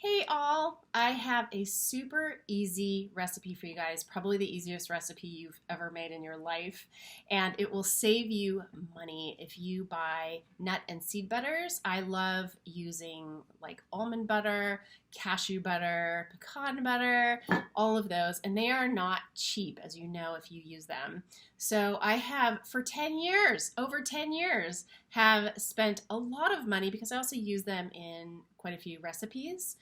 Hey all, I have a super easy recipe for you guys, probably the easiest recipe you've ever made in your life, and it will save you money if you buy nut and seed butters. I love using like almond butter, cashew butter, pecan butter, all of those, and they are not cheap, as you know, if you use them. So I have for 10 years, over 10 years, have spent a lot of money because I also use them in quite a few recipes.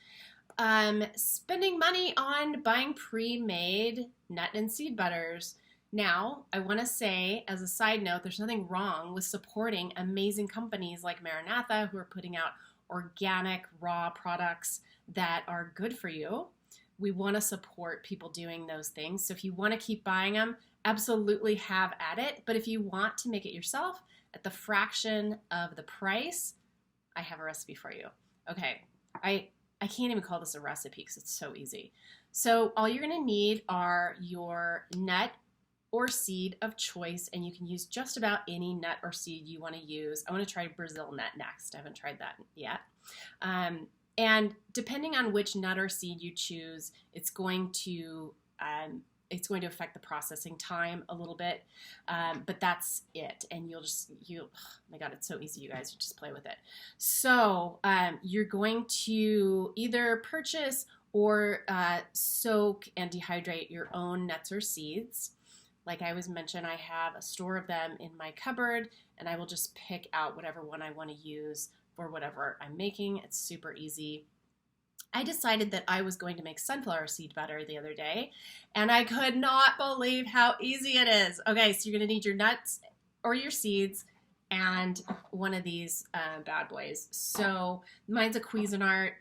Spending money on buying pre-made nut and seed butters. Now, I want to say, as a side note, there's nothing wrong with supporting amazing companies like Maranatha who are putting out organic, raw products that are good for you. We want to support people doing those things. So if you want to keep buying them, absolutely have at it. But if you want to make it yourself at the fraction of the price, I have a recipe for you. Okay, I can't even call this a recipe because it's so easy. So all you're going to need are your nut or seed of choice, and you can use just about any nut or seed you want to use. I want to try Brazil nut next. I haven't tried that yet. And depending on which nut or seed you choose, it's going to affect the processing time a little bit, but that's it. And oh my God, it's so easy, you guys. You just play with it. So you're going to either purchase or soak and dehydrate your own nuts or seeds. Like I was mentioned, I have a store of them in my cupboard, and I will just pick out whatever one I want to use for whatever I'm making. It's super easy. I decided that I was going to make sunflower seed butter the other day, and I could not believe how easy it is. Okay, so you're going to need your nuts or your seeds and one of these bad boys. So mine's a Cuisinart.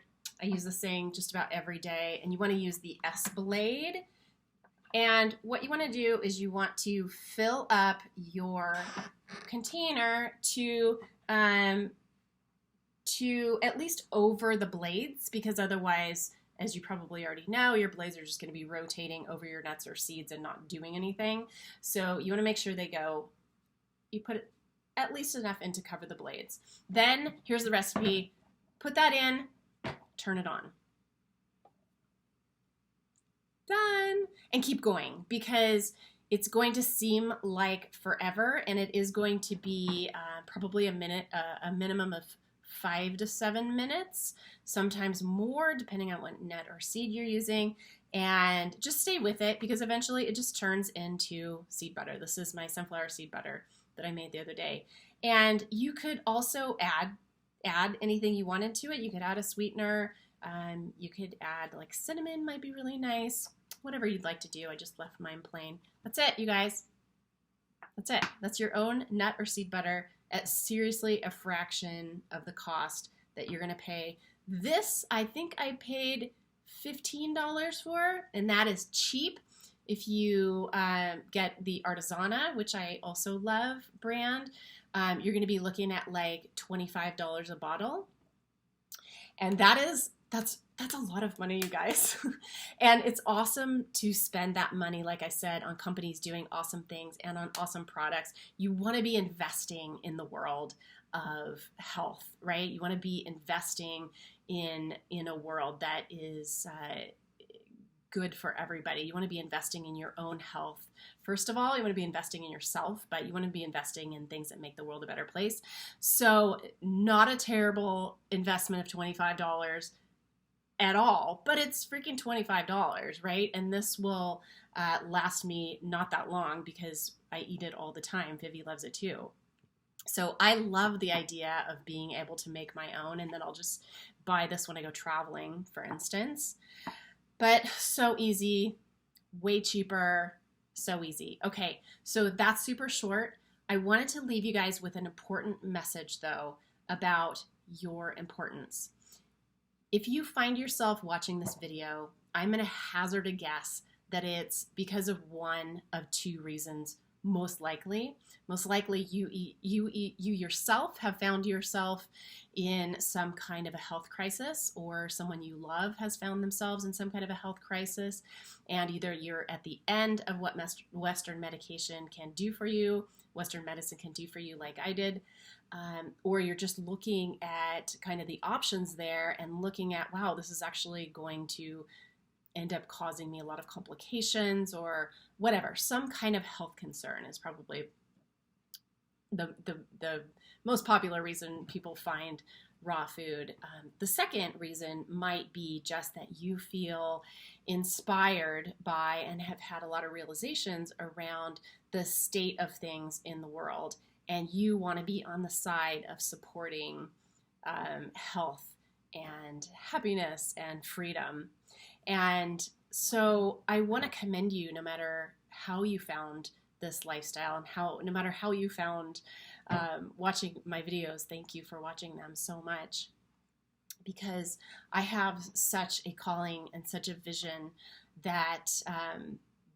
I use this thing just about every day, and you want to use the S blade. And what you want to do is you want to fill up your container to at least over the blades, because otherwise, as you probably already know, your blades are just going to be rotating over your nuts or seeds and not doing anything. So you want to make sure you put at least enough in to cover the blades. Then here's the recipe. Put that in, turn it on. Done. And keep going, because it's going to seem like forever, and it is going to be probably a minimum of 5 to 7 minutes, sometimes more, depending on what nut or seed you're using. And just stay with it, because eventually it just turns into seed butter. This is my sunflower seed butter that I made the other day. And you could also add anything you wanted to it. You could add a sweetener. You could add like cinnamon, might be really nice. Whatever you'd like to do. I just left mine plain. That's it, you guys. That's it. That's your own nut or seed butter at seriously a fraction of the cost that you're going to pay. This, I think I paid $15 for, and that is cheap. If you get the Artisana, which I also love brand, you're going to be looking at like $25 a bottle. And that's a lot of money, you guys. And it's awesome to spend that money, like I said, on companies doing awesome things and on awesome products. You want to be investing in the world of health, right? You want to be investing in a world that is good for everybody. You want to be investing in your own health. First of all, you want to be investing in yourself, but you want to be investing in things that make the world a better place. So not a terrible investment of $25 at all, but it's freaking $25, right? And this will last me not that long because I eat it all the time. Vivi loves it too. So I love the idea of being able to make my own, and then I'll just buy this when I go traveling, for instance. But so easy, way cheaper, so easy. Okay, so that's super short. I wanted to leave you guys with an important message, though, about your importance. If you find yourself watching this video, I'm going to hazard a guess that it's because of one of two reasons most likely. Most likely you yourself have found yourself in some kind of a health crisis, or someone you love has found themselves in some kind of a health crisis, and either you're at the end of what Western medication can do for you, Western medicine can do for you like I did, or you're just looking at kind of the options there and looking at, wow, this is actually going to end up causing me a lot of complications or whatever. Some kind of health concern is probably the most popular reason people find raw food. The second reason might be just that you feel inspired by and have had a lot of realizations around the state of things in the world, and you want to be on the side of supporting health and happiness and freedom. And so I want to commend you, no matter how you found this lifestyle and no matter how you found watching my videos. Thank you for watching them so much, because I have such a calling and such a vision that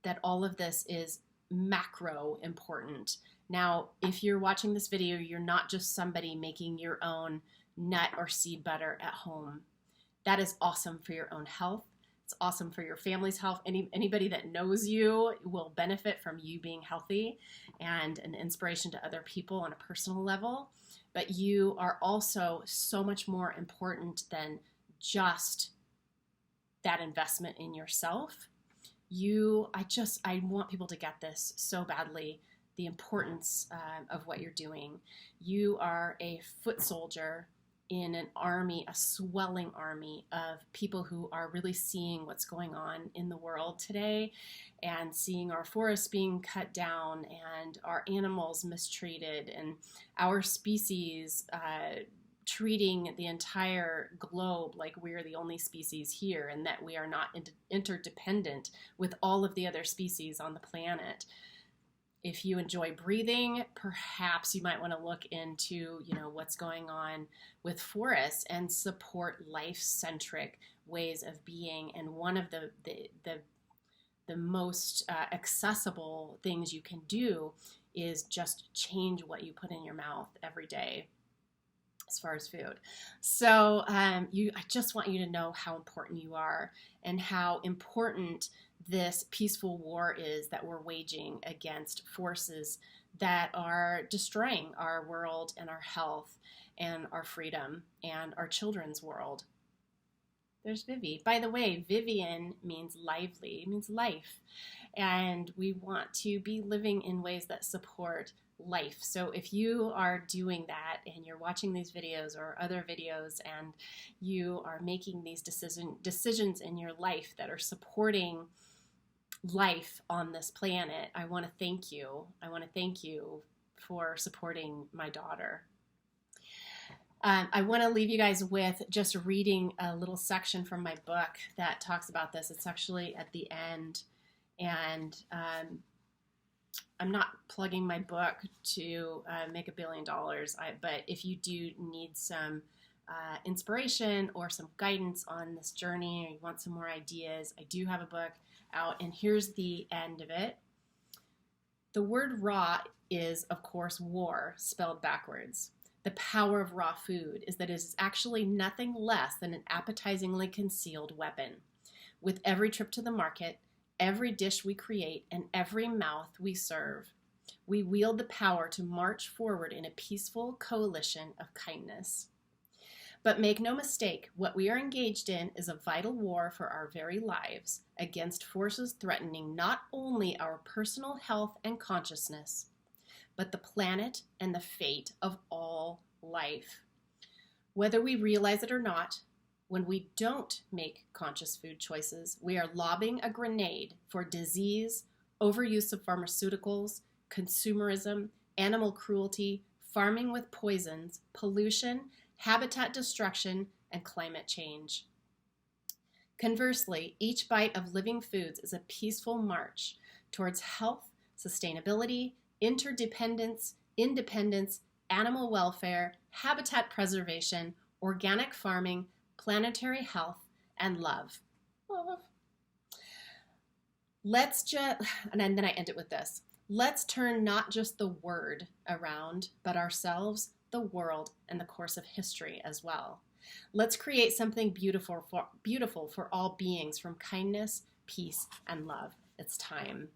that all of this is macro important. Now, if you're watching this video, you're not just somebody making your own nut or seed butter at home. That is awesome for your own health. It's awesome for your family's health. Anybody that knows you will benefit from you being healthy and an inspiration to other people on a personal level. But you are also so much more important than just that investment in yourself. I want people to get this so badly, the importance of what you're doing. You are a foot soldier in an army, a swelling army of people who are really seeing what's going on in the world today, and seeing our forests being cut down and our animals mistreated and our species treating the entire globe like we're the only species here, and that we are not interdependent with all of the other species on the planet. If you enjoy breathing, perhaps you might want to look into, what's going on with forests and support life-centric ways of being. And one of the most accessible things you can do is just change what you put in your mouth every day as far as food. So I just want you to know how important you are and how important this peaceful war is that we're waging against forces that are destroying our world and our health and our freedom and our children's world. There's Vivi. By the way, Vivian means lively, it means life. And we want to be living in ways that support life. So if you are doing that and you're watching these videos or other videos and you are making these decisions in your life that are supporting life on this planet, I want to thank you. I want to thank you for supporting my daughter. I want to leave you guys with just reading a little section from my book that talks about this. It's actually at the end, and I'm not plugging my book to make $1 billion, but if you do need some inspiration or some guidance on this journey, or you want some more ideas, I do have a book out, and here's the end of it. The word raw is, of course, war spelled backwards. The power of raw food is that it is actually nothing less than an appetizingly concealed weapon. With every trip to the market, every dish we create, and every mouth we serve, we wield the power to march forward in a peaceful coalition of kindness. But make no mistake, what we are engaged in is a vital war for our very lives against forces threatening not only our personal health and consciousness, but the planet and the fate of all life. Whether we realize it or not, when we don't make conscious food choices, we are lobbing a grenade for disease, overuse of pharmaceuticals, consumerism, animal cruelty, farming with poisons, pollution, habitat destruction, and climate change. Conversely, each bite of living foods is a peaceful march towards health, sustainability, interdependence, independence, animal welfare, habitat preservation, organic farming, planetary health, and love. And then I end it with this. Let's turn not just the word around, but ourselves, the world, and the course of history as well. Let's create something beautiful for all beings, from kindness, peace, and love. It's time.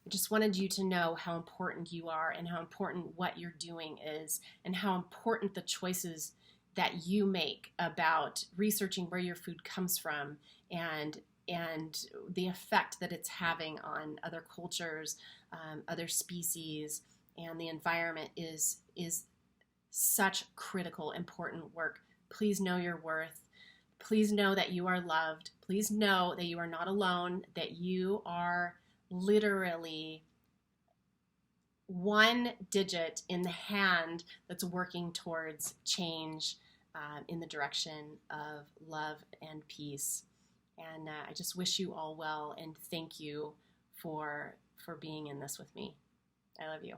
I just wanted you to know how important you are and how important what you're doing is, and how important the choices that you make about researching where your food comes from and the effect that it's having on other cultures, other species, and the environment is such critical, important work. Please know your worth. Please know that you are loved. Please know that you are not alone, that you are literally one digit in the hand that's working towards change in the direction of love and peace. And I just wish you all well, and thank you for being in this with me. I love you.